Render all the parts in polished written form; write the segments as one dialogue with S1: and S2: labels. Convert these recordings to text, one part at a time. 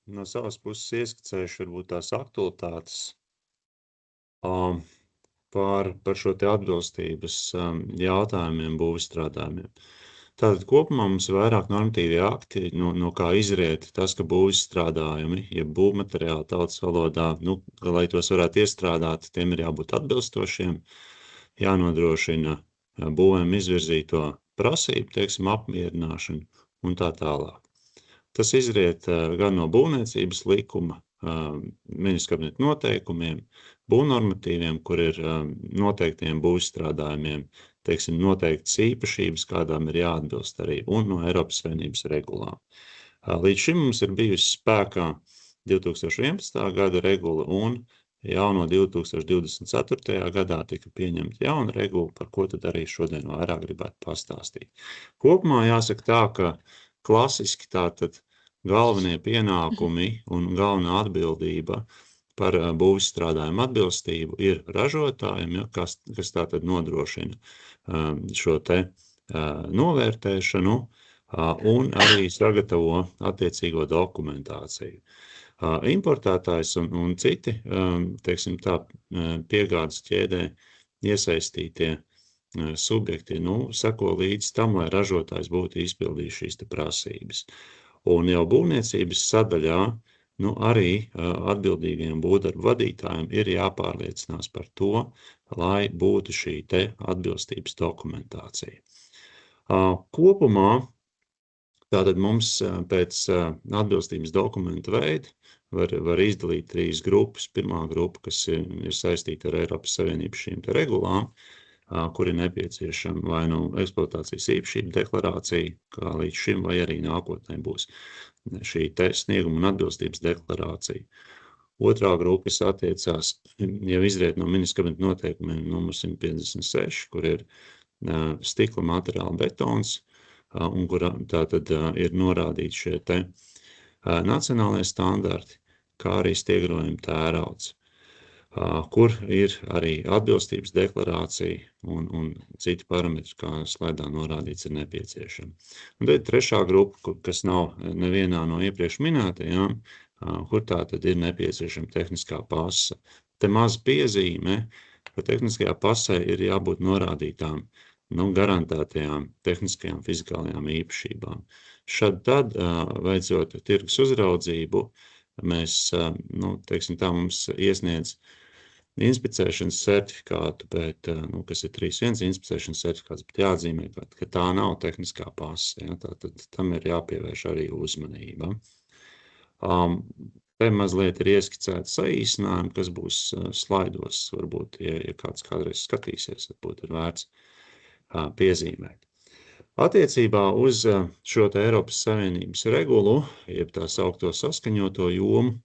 S1: no savas puses ieskicējuši varbūt tās aktualitātes um, par šo te atbilstības jautājumiem, būvstrādājumiem. Tātad kopumā mums ir vairāk normatīvie akti, no kā izriet tas, ka būvstrādājumi, ja būvmateriāli tautas valodā, lai tos varētu iestrādāt, tiem ir jābūt atbilstošiem, jānodrošina būvēm izvirzīto prasību, teiksim, apmierināšanu un tā tālāk. Tas izriet gan no būvniecības likuma, ministra kabineta noteikumiem, būvnormatīviem, kur ir noteiktiem būvstrādājumiem, teiksim, noteiktas īpašības, kādām ir jāatbilst arī, un no Eiropas Savienības regulām. Līdz šim mums ir bijusi spēkā 2011. gada regula, un jau no 2024. gadā tika pieņemta jauna regula, par ko tad arī šodien vairāk gribētu pastāstīt. Kopumā jāsaka tā, ka klasiski tātad galvenie pienākumi un galvenā atbildība par būvstrādājumu atbilstību ir ražotājiem, ja, kas tātad nodrošina šo te novērtēšanu un arī sagatavo attiecīgo dokumentāciju. Importētājs un citi, teiksim tā, piegādes ķēdē iesaistītie subjekti, seko līdz tam, lai ražotājs būtu izpildījis šīs te prasības. Un jau būvniecības sadaļā, arī atbildīgiem būvdarbu vadītājiem ir jāpārliecinās par to, lai būtu šī te atbilstības dokumentācija. Kopumā tātad mums pēc atbilstības dokumentu veida var izdalīt 3 grupas. Pirmā grupa, kas ir saistīta ar Eiropas Savienības šīm te regulām, kur ir nepieciešama vai eksploatācijas īpašību deklarācija, kā līdz šim, vai arī nākotnē būs šī te snieguma un atbilstības deklarācija. Otrā grupa, kas attiecās, jau izriet no ministra kabineta noteikumiem numur 156, kur ir stikla materiāla betons, un kur tātad ir norādīti šie te nacionālajie standarti, kā arī stiegrojuma tērauds, kur ir arī atbilstības deklarācija un citi parametri, kā slaidā norādīts, ir nepieciešami. Un tad trešā grupa, kas nav nevienā no iepriekš minētajām, kur tā tad ir nepieciešama tehniskā pase. Te maz piezīme, ka tehniskajā pasē ir jābūt norādītām garantētajām tehniskajām fizikālajām īpašībām. Šad tad, veicot tirgus uzraudzību, mēs, teiksim tā, mums iesniedz inspicēšanas certifikātu, bet, kas ir 3.1 inspicēšanas certifikāts, bet jāatzīmē, ka tā nav tehniskā pase, ja, tātad tam ir jāpievērš arī uzmanība. Te mazliet ir ieskicēta saīsinājumi, kas būs slaidos, varbūt, ja kāds kādreiz skatīsies, varbūt ir vērts piezīmēt. Attiecībā uz šo te Eiropas Savienības regulu, jeb tā saukto saskaņoto jomu,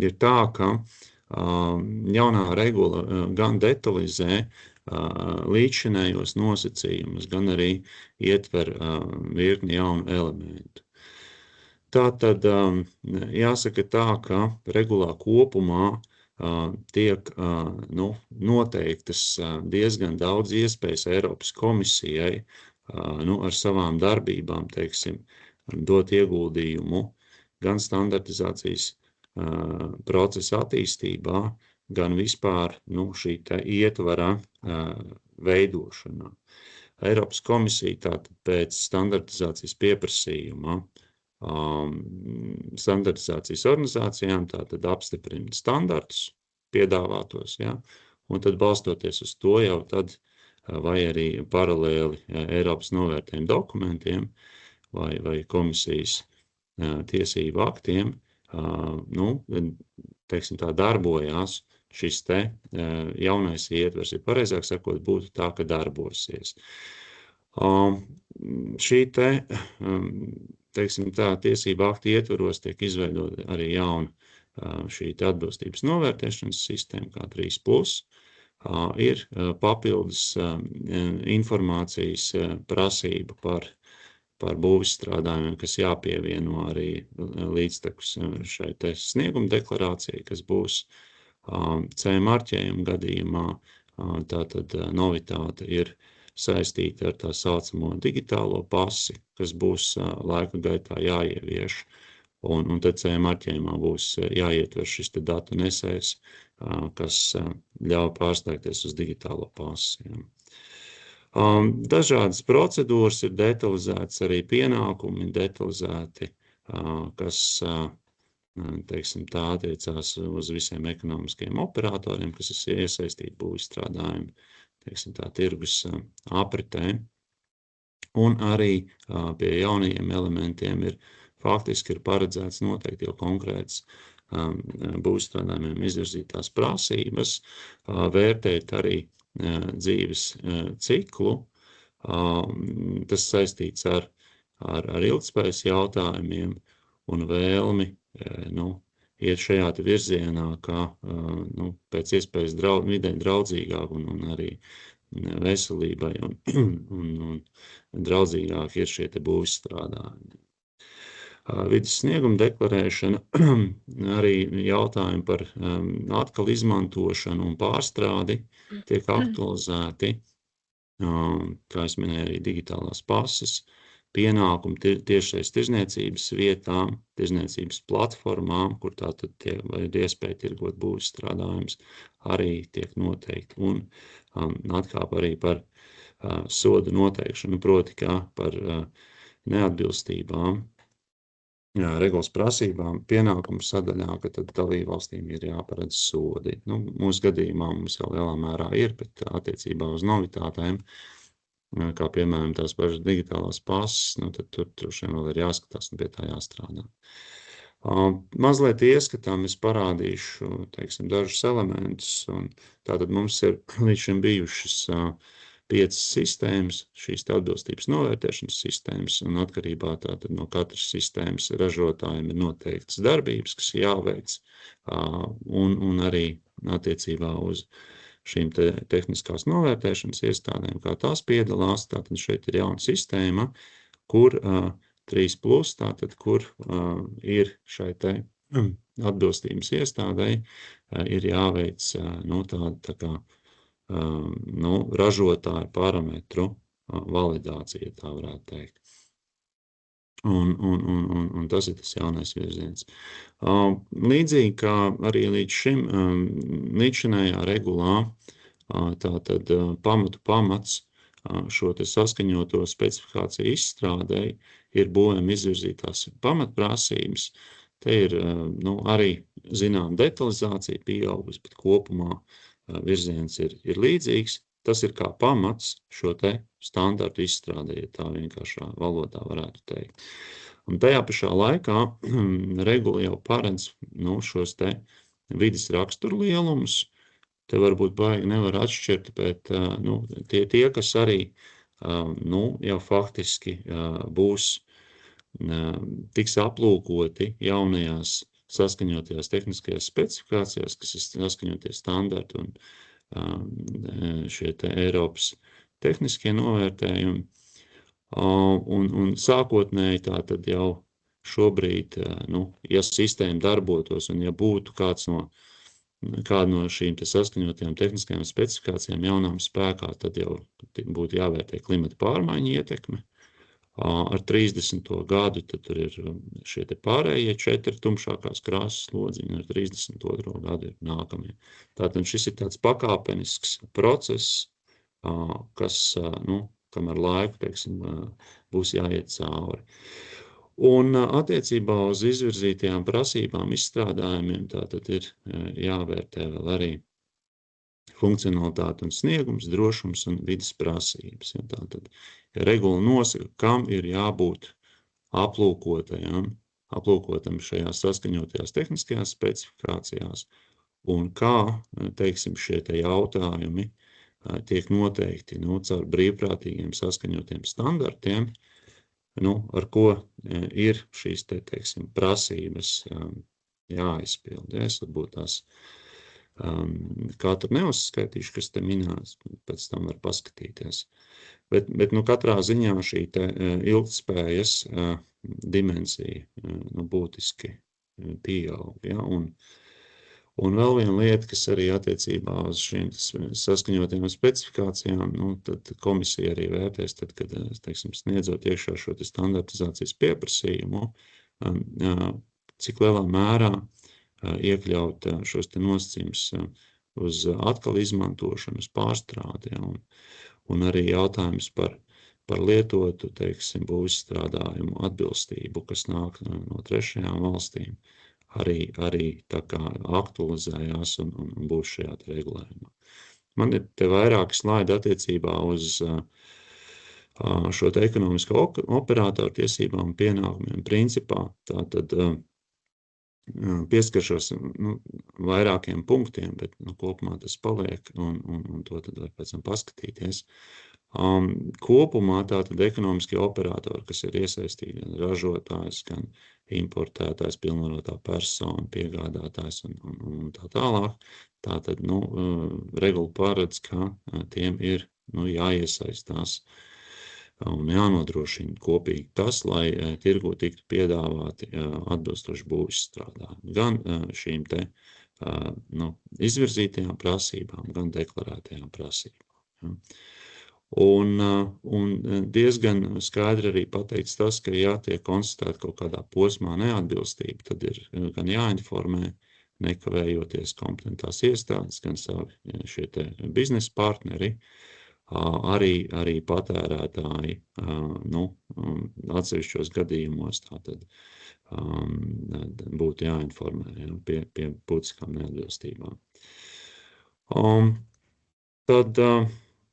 S1: ir tā, ka jaunā regula gan detalizē līdzšinējos nosacījumus, gan arī ietver virkni jaunu elementu. Tātad jāsaka tā, ka regulā kopumā tiek noteiktas diezgan daudz iespējas Eiropas komisijai ar savām darbībām, teiksim, dot ieguldījumu gan standartizācijas procesa attīstībā, gan vispār šī te ietvara veidošanā. Eiropas komisija tātad pēc standartizācijas pieprasījuma standartizācijas organizācijām tātad apstiprina standartus piedāvātos, ja, un tad balstoties uz to jau tad vai arī paralēli Eiropas novērtējuma dokumentiem vai komisijas tiesību aktiem, teiksim tā, darbojās šis te jaunais ietvers, ja pareizāk sakot, būtu tā, ka darbosies. Šī te, teiksim tā, tiesību akti ietveros tiek izveidota arī jauna šī te atbilstības novērtēšanas sistēma, kā 3+, ir papildus informācijas prasība par būvis strādājumiem, kas jāpievieno arī līdztekus šai te snieguma deklarācijai, kas būs C marķējuma gadījumā. Tātad novitāte ir saistīta ar tā saucamo digitālo pasi, kas būs laika gaitā jāievieš. un tad CE marķējumā būs jāietver šis te datu nesējs, kas ļauj pārslēgties uz digitālo pasi. Dažādas procedūras ir detalizētas, arī pienākumi detalizēti, kas, teiksim, tā attiecās uz visiem ekonomiskiem operatoriem, kas ir iesaistīti būvizstrādājumu, teiksim, tā tirgus apritē. Un arī pie jaunajiem elementiem faktiski ir paredzēts noteikti jau konkrētas būvizstrādājumiem izvirzītās prasības, vērtēt arī dzīves ciklu. Tas saistīts ar ilgtspējas jautājumiem un vēlmi iet šajā virzienā, kā pēc iespējas vidē draudzīgāk un arī veselībai un draudzīgāk ir šie te būvizstrādājumi. Vides snieguma deklarēšana, arī jautājumi par atkal izmantošanu un pārstrādi tiek aktualizēti, kā es minēju, arī digitālās pases, pienākumi tiešais tirzniecības vietām, tirzniecības platformām, kur tātad ir iespēja tirgot būvizstrādājumus, arī tiek noteikti, un atkāp arī par sodu noteikšanu, proti kā par neatbilstībām, regulas prasībām, pienākumu sadaļā, ka tad dalībvalstīm ir jāparedz sodi. Mūsu gadījumā mums jau lielā mērā ir, bet attiecībā uz novitātēm, kā piemēram tās pašas digitālās pases, tad tur droši vien vēl ir jāskatās un pie tā jāstrādā. Mazliet ieskatām es parādīšu, teiksim, dažus elementus, un tātad mums ir līdz šim bijušas 5 sistēmas, šīs atbilstības novērtēšanas sistēmas, un atkarībā tātad no katras sistēmas ražotājiem ir noteiktas darbības, kas jāveic, un arī attiecībā uz šīm tehniskās novērtēšanas iestādēm, kā tās piedalās. Tātad šeit ir jauna sistēma, kur 3+, tātad, kur ir šai te atbilstības iestādei, ir jāveic tāda tā kā ražotāju parametru validācija, tā varētu teikt. Un tas ir tas jaunais virziens. Līdzīgi kā arī līdzšinējā regulā, tātad pamats šo te saskaņoto specifikāciju izstrādēji ir būvēm izvirzītās pamatprasības. Te ir arī zinām detalizācija pieaugusi, bet kopumā virziens ir līdzīgs. Tas ir kā pamats šo te standartu izstrādē, ja tā vienkāršā valodā varētu teikt. Un tajā pašā laikā regula jau paredz šos te vides raksturu lielumus. Te varbūt baigi nevar atšķirt, bet tie, kas arī jau faktiski tiks aplūkoti jaunajās saskaņotajās tehniskajās specifikācijās, kas ir saskaņotie standarti un šie te Eiropas tehniskie novērtējumi. Un sākotnēji tātad jau šobrīd, ja sistēma darbotos un ja būtu kāda no šīm te saskaņotajām tehniskajām specifikācijām jaunām spēkā, tad jau būtu jāvērtē klimata pārmaiņu ietekme. Ar 30. gadu tad tur ir šie te pārējie 4 tumšākās krāsas lodziņi, ar 32. gadu ir nākamie. Tātad šis ir tāds pakāpenisks process, kas, kam ar laiku, teiksim, būs jāiet cauri. Un attiecībā uz izvirzītajām prasībām izstrādājumiem tātad ir jāvērtē vēl arī funkcionalitāte un sniegums, drošums un vides prasības. Ja, tātad regula nosaka, kam ir jābūt aplūkotam šajās saskaņotajās tehniskajās specifikācijās un kā, teiksim, šie te jautājumi tiek noteikti caur brīvprātīgiem saskaņotiem standartiem, ar ko ir šīs te, teiksim, prasības jāizpild. Ja, es varbūt tās katru neuzskaitīšu, kas te minās, pēc tam var paskatīties. Bet katrā ziņā šī te ilgtspējas dimensija būtiski pieaug. Ja? Un vēl viena lieta, kas arī attiecībā uz šīm saskaņotajām specifikācijām, tad komisija arī vērtēs, tad, kad, teiksim, sniedzot iekšā šo te standartizācijas pieprasījumu, cik lielā mērā iekļaut šos te nosacījumus uz atkal izmantošanu, uz pārstrādi, ja, un arī jautājums par lietotu, teiksim, būvstrādājumu atbilstību, kas nāk no trešajām valstīm, arī tā kā aktualizējās un būs šajā regulējumā. Man ir te vairāki slaidi attiecībā uz šo te ekonomisko operātoru tiesībām un pienākumiem. Principā tātad pieskaršos vairākiem punktiem, bet kopumā tas paliek, un to tad var pēc tam paskatīties. Kopumā tātad ekonomiskie operatori, kas ir iesaistīti gan ražotājs, gan importētājs, pilnvarotā persona, piegādātājs un tā tālāk, tātad, regula paredz, ka tiem ir, jāiesaistās un jānodrošina kopīgi tas, lai tirgu tiktu piedāvāti atbilstoši būvizstrādājumi. Gan šīm te izvirzītajām prasībām, gan deklarētajām prasībām. Un diezgan skaidri arī pateikts tas, ka ja tiek konstatēta kaut kādā posmā neatbilstība, tad ir gan jāinformē nekavējoties kompetentās iestādes, gan savi šie te biznesa partneri, arī patērētāji, atsevišķos gadījumos tātad būtu jāinformē pie būtiskām neatbilstībām. Tad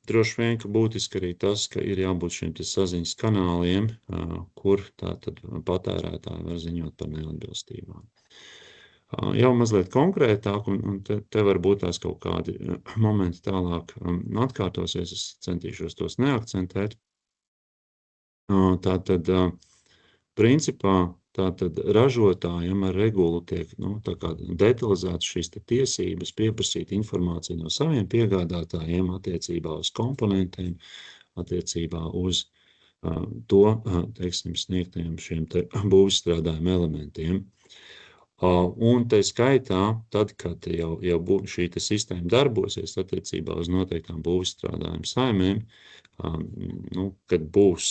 S1: droši vien, ka būtiski arī tas, ka ir jābūt šiem saziņas kanāliem, kur tātad patērētāji var ziņot par neatbilstībām. Jau mazliet konkrētāk, un te varbūt tās kaut kādi momenti tālāk atkārtosies, es centīšos tos neakcentēt. Tātad, principā, tātad ražotājiem ar regulu tiek, tā kā detalizētas šīs tiesības pieprasīt informāciju no saviem piegādātājiem attiecībā uz komponentiem, attiecībā uz to, teiksim, sniegtajiem šiem te būvstrādājumu elementiem. Un te skaitā, tad, kad jau šī sistēma darbosies attiecībā uz noteiktām būvstrādājumu saimēm, kad būs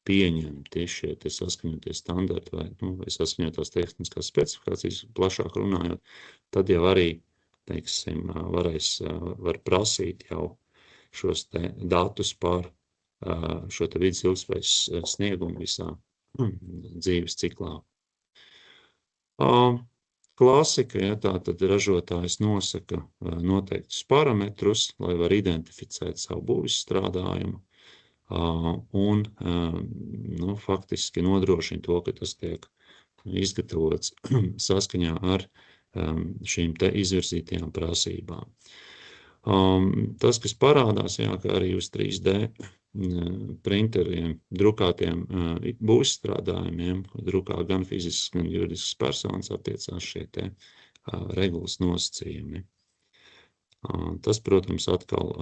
S1: pieņemti šie saskaņotie standarti vai saskaņotās tehniskās specifikācijas, plašāk runājot, tad jau arī, teiksim, var prasīt jau šos te datus par šo te vidas ilgspējas sniegumu visā dzīves ciklā. Klasika, ja tātad ražotājs nosaka noteiktus parametrus, lai var identificēt savu būvizstrādājumu un faktiski nodrošina to, ka tas tiek izgatavots saskaņā ar šīm te izvirzītajām prasībām. Tas, kas parādās, ka arī uz 3D printeriem, drukātiem būvstrādājumiem, drukā gan fizisks, gan juridisks personas attiecās šie te regulas nosacījumi. Tas, protams, atkal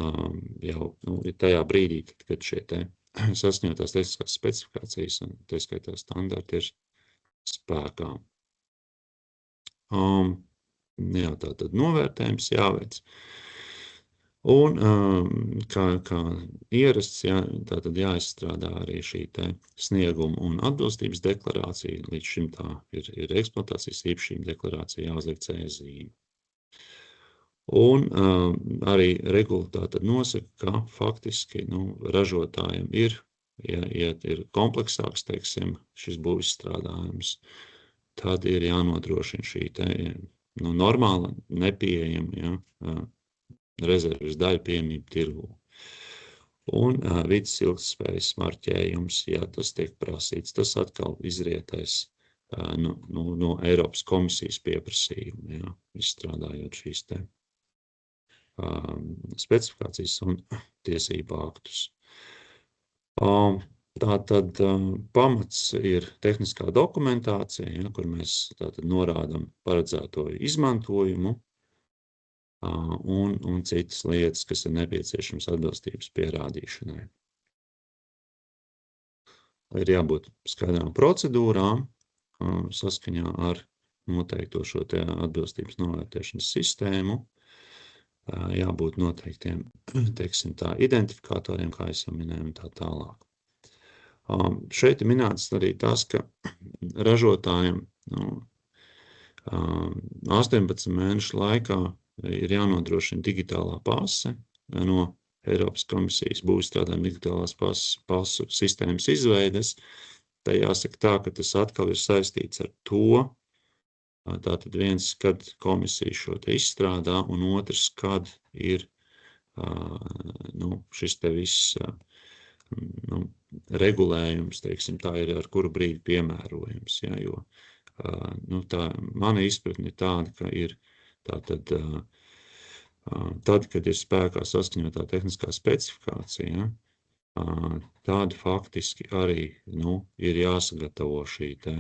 S1: jau ir tajā brīdī, kad šie te saskaņotās tehniskās specifikācijas un tā skaitā standarti ir spēkā. Tātad novērtējums jāveic. Un kā ierasts, tātad jāizstrādā arī šī te snieguma un atbilstības deklarācija. Līdz šim tā ir eksploatācijas īpašība deklarācija jāuzliek C-zīme. Un arī regula tātad nosaka, ka faktiski ražotājiem ir, ja ir kompleksāks, teiksim, šis būvizstrādājums, tad ir jānodrošina šī te normāla, nepieejama, rezerves daļa pieejamība tirgū. Un vidas ilgtspējas marķējums, ja tas tiek prasīts, tas atkal izrietēs no Eiropas komisijas pieprasījuma, izstrādājot šīs te specifikācijas un tiesību aktus. Tātad pamats ir tehniskā dokumentācija, kur mēs tātad norādam paredzēto izmantojumu un citas lietas, kas ir nepieciešams atbilstības pierādīšanai. Ir jābūt skaidrām procedūrām saskaņā ar noteikto šo te atbilstības novērtēšanas sistēmu. Jābūt noteiktiem, teiksim tā, identifikatoriem, kā es jau minēju, un tā tālāk. Šeit ir minēts arī tas, ka ražotājiem 18 mēnešu laikā ir jānodrošina digitālā pase no Eiropas komisijas būvstrādājuma digitālās pasu sistēmas izveides. Tā jāsaka tā, ka tas atkal ir saistīts ar to, tātad viens, kad komisija šo te izstrādā, un otrs, kad ir šis te viss regulējums, teiksim, tā ir ar kuru brīdi piemērojams, ja, jo tā mana izpratne ir tāda, ka ir tātad tad, kad ir spēkā saskaņotā tehniskā specifikācija, tad faktiski arī ir jāsagatavo šī te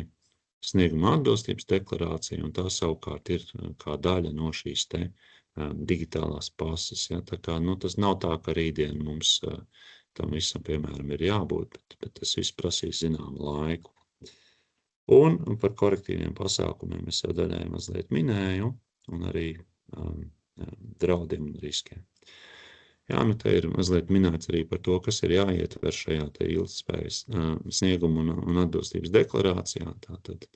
S1: snieguma atbilstības deklarācija, un tā savukārt ir kā daļa no šīs te digitālās pases. Ja? Tā kā, tas nav tā, ka rītdien mums tam visam, piemēram, ir jābūt, bet tas viss prasīs zināmu laiku. Un par korektīviem pasākumiem es jau daļai mazliet minēju, un arī draudiem un riskiem. Jā, te ir mazliet minēts arī par to, kas ir jāietver šajā te ilgtspējas snieguma un atbilstības deklarācijā. Tātad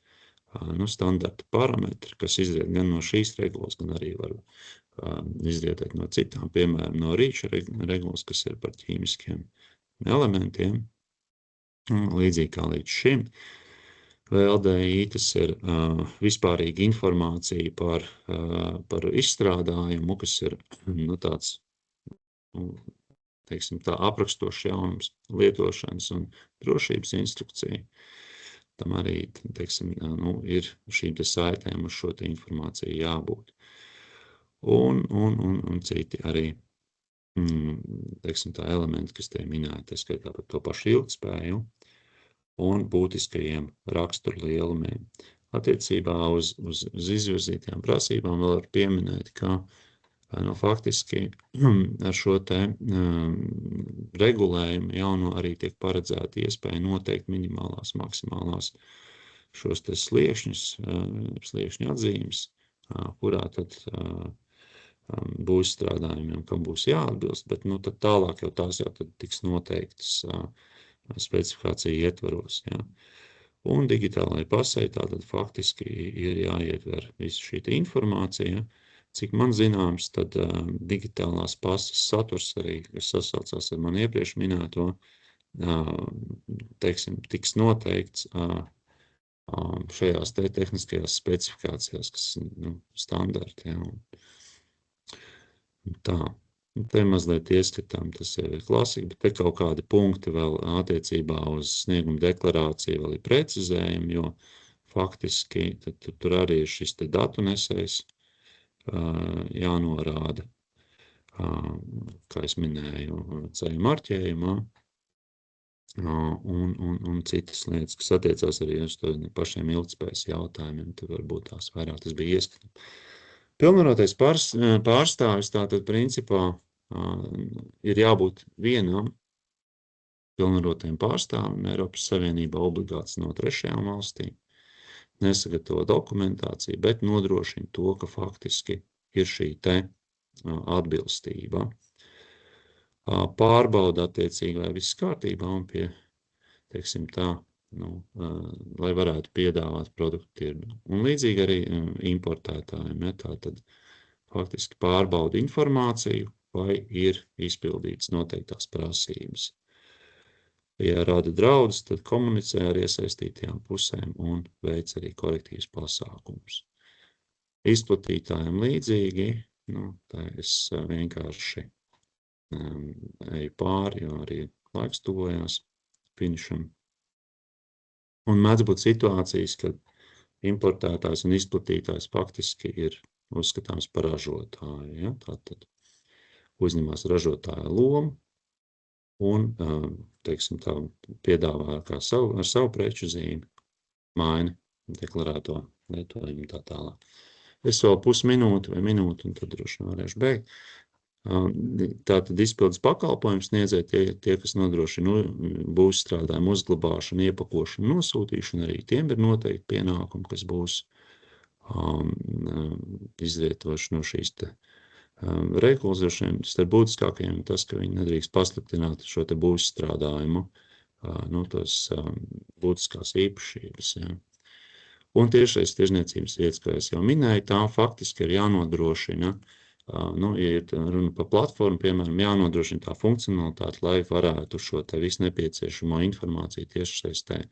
S1: standarta parametri, kas izriet gan no šīs regulas, gan arī var izrietēt no citām, piemēram, no REACH regulas, kas ir par ķīmiskiem elementiem. Līdzīgi kā līdz šim. LDI tas ir vispārīga informācija par izstrādājumu, kas ir tāds, teiksim tā, aprakstošs jaunums lietošanas un drošības instrukcija. Tam arī, teiksim, ir šīm te saitēm uz šo te informāciju jābūt. Un citi arī, teiksim tā, elementi, kas te minēti, skaitā par to pašu ilgtspēju un būtiskajiem raksturlielumiem. Attiecībā uz izvirzītajām prasībām vēl var pieminēt, ka faktiski ar šo te regulējumu jauno arī tiek paredzēta iespēja noteikt minimālās, maksimālās šos te sliekšņu atzīmes, kurā tad būs strādājumiem, kam būs jāatbilst, bet tad tālāk jau tās jau tad tiks noteiktas specifikācija ietvaros. Ja. Un digitālai pasei tātad faktiski ir jāietver visu šī informācija. Cik man zināms, tad digitālās pases saturs arī, kas sasaucās ar man iepriekš minēto, teiksim, tiks noteikts šajās te tehniskajās specifikācijās, kas standarti. Ja. Tā. Te mazliet ieskatām, tas jau ir klasika, bet te kaut kādi punkti vēl attiecībā uz snieguma deklarāciju vēl ir precizējumi, jo faktiski tur arī ir šis te datu nesējs jānorāda, kā es minēju, ceļu marķējumā, un citas lietas, kas attiecās arī uz to pašiem ilgtspējas jautājumiem, tad varbūt tās vairāk tas bija ieskatām. Pilnvarotais pārstāvis tātad principā ir jābūt vienam pilnvarotajiem pārstāvim Eiropas Savienībā obligāts no trešajām valstīm, nesagatavo dokumentāciju, bet nodrošina to, ka faktiski ir šī te atbilstība. Pārbauda attiecīgi, vai viss kārtībā un pie, teiksim tā, lai varētu piedāvāt produktu tirgu. Un līdzīgi arī importētājiem, ja, tātad faktiski pārbauda informāciju, vai ir izpildītas noteiktās prasības. Ja rada draudus, tad komunicē ar iesaistītajām pusēm un veic arī korektīvas pasākumus. Izplatītājiem līdzīgi, tā es vienkārši eju pāri, jo arī laiks tuvojās finišam. Un mēdz būt situācijas, kad importētājs un izplatītājs faktiski ir uzskatāms par ražotāju. Ja? Tātad uzņemās ražotāja lomu un, teiksim tā, piedāvā ar savu preču zīmi, maina deklarēto lietojumu tā tālāk. Es vēl pusminūti vai minūti, un tad droši varēšu beigt. Tātad izpildes pakalpojums sniedzēja tie, kas nodrošina būvstrādājumu uzglabāšanu, iepakošanu, nosūtīšanu, arī tiem ir noteikti pienākumi, kas būs izrietoši no šīs te regulas. Starp būtiskākajiem tas, ka viņi nedrīkst pasliktināt šo te būvstrādājumu, tos būtiskās īpašības. Ja. Un tiešais tirzniecības vietas, kā es jau minēju, tām faktiski ir jānodrošina, ja ir runa par platformu, piemēram, jānodrošina tā funkcionalitāte, lai varētu šo te visu nepieciešamo informāciju tiešsaistē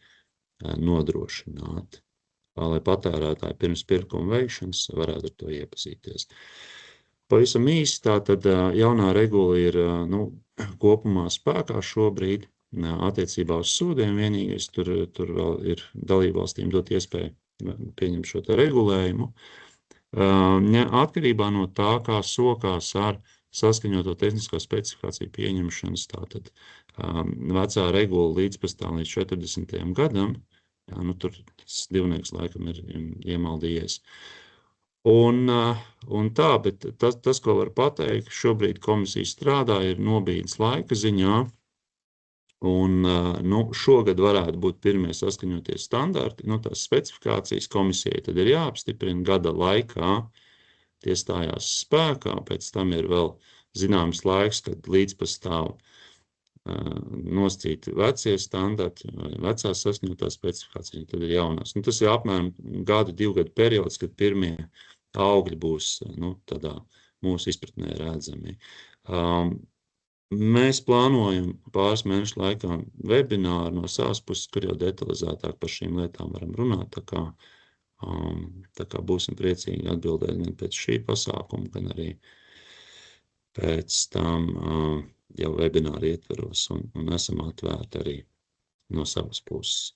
S1: nodrošināt, lai patērētāji pirms pirkuma veikšanas varētu ar to iepazīties. Pavisam īsi, tātad jaunā regula ir kopumā spēkā šobrīd attiecībā uz sūdiem. Vienīgais tur vēl ir dalībvalstīm dot iespēju pieņemt šo te regulējumu. Atkarībā no tā, kā sokās ar saskaņoto tehnisko specifikāciju pieņemšanas, tātad vecā regula līdzpastāv līdz 40. gadam, tur tas divnieks laikam ir iemaldījies. Un tā, bet tas, ko var pateikt, šobrīd komisija strādā, ir nobīdes laika ziņā, un šogad varētu būt pirmie saskaņoties standarti, tās specifikācijas komisijai tad ir jāapstiprina gada laikā, tie stājās spēkā, pēc tam ir vēl zināms laiks, kad līdzpastāv nosacīti vecie standarti, vecās saskaņotās specifikācijas, tad ir jaunās. Tas ir apmēram divu gadu periods, kad pirmie augļi būs tādā mūsu izpratnē redzami. Mēs plānojam pāris mēnešu laikā webināru no savas puses, kur jau detalizētāk par šīm lietām varam runāt, tā kā būsim priecīgi atbildēt gan pēc šī pasākuma, gan arī pēc tam jau webināru ietveros un esam atvērti arī no savas puses.